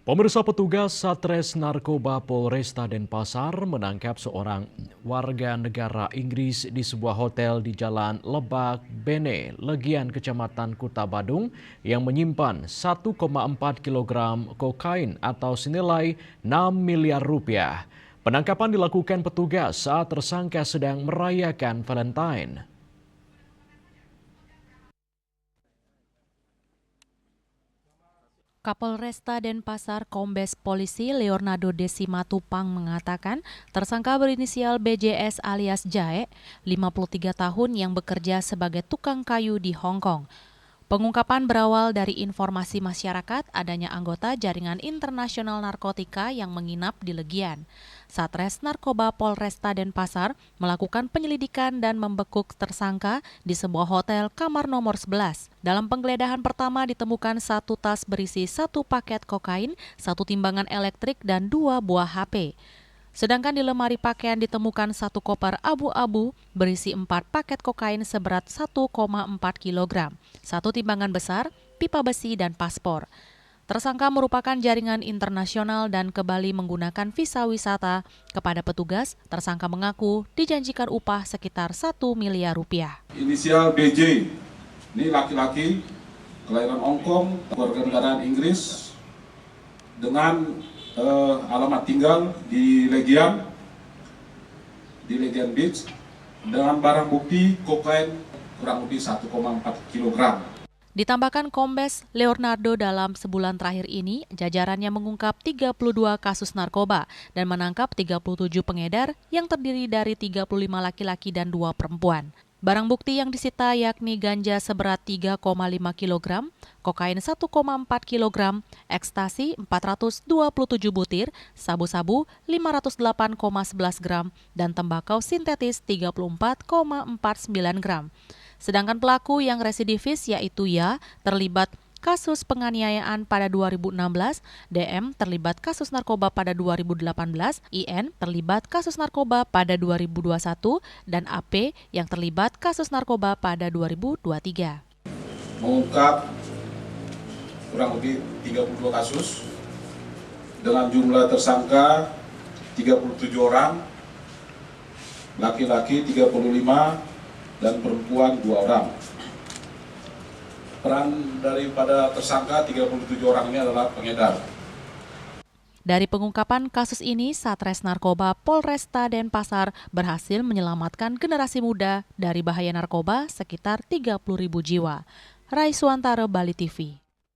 Pemirsa, petugas Satres Narkoba Polresta Denpasar menangkap seorang warga negara Inggris di sebuah hotel di Jalan Lebak Bene, Legian, Kecamatan Kuta Badung yang menyimpan 1,4 kg kokain atau senilai 6 miliar rupiah. Penangkapan dilakukan petugas saat tersangka sedang merayakan Valentine. Kapolresta Denpasar Kombes Polisi Leonardo De Simatupang mengatakan tersangka berinisial BJS alias Jae, 53 tahun yang bekerja sebagai tukang kayu di Hong Kong. Pengungkapan berawal dari informasi masyarakat adanya anggota jaringan internasional narkotika yang menginap di Legian. Satres Narkoba Polresta Denpasar melakukan penyelidikan dan membekuk tersangka di sebuah hotel kamar nomor 11. Dalam penggeledahan pertama ditemukan satu tas berisi 1 paket kokain, 1 timbangan elektrik, dan 2 buah HP. Sedangkan di lemari pakaian ditemukan 1 koper abu-abu berisi 4 paket kokain seberat 1,4 kg, 1 timbangan besar, pipa besi, dan paspor. Tersangka merupakan jaringan internasional dan kembali menggunakan visa wisata. Kepada petugas, tersangka mengaku dijanjikan upah sekitar 1 miliar rupiah. Inisial BJ, ini laki-laki, kelahiran Hong Kong, warga negara Inggris, dengan alamat tinggal di Legian Beach, dengan barang bukti kokain kurang lebih 1,4 kg. Ditambahkan Kombes Leonardo, dalam sebulan terakhir ini jajarannya mengungkap 32 kasus narkoba dan menangkap 37 pengedar yang terdiri dari 35 laki-laki dan 2 perempuan. Barang bukti yang disita yakni ganja seberat 3,5 kg, kokain 1,4 kg, ekstasi 427 butir, sabu-sabu 508,11 gram, dan tembakau sintetis 34,49 gram. Sedangkan pelaku yang residivis yaitu Ya terlibat kasus penganiayaan pada 2016, DM terlibat kasus narkoba pada 2018, IN terlibat kasus narkoba pada 2021, dan AP yang terlibat kasus narkoba pada 2023. Mengungkap kurang lebih 32 kasus dengan jumlah tersangka 37 orang, laki-laki 35 dan perempuan 2 orang. Peran daripada tersangka 37 orang ini adalah pengedar. Dari pengungkapan kasus ini, Satres Narkoba Polresta Denpasar berhasil menyelamatkan generasi muda dari bahaya narkoba sekitar 30.000 jiwa. Rai Suwantara, Bali TV.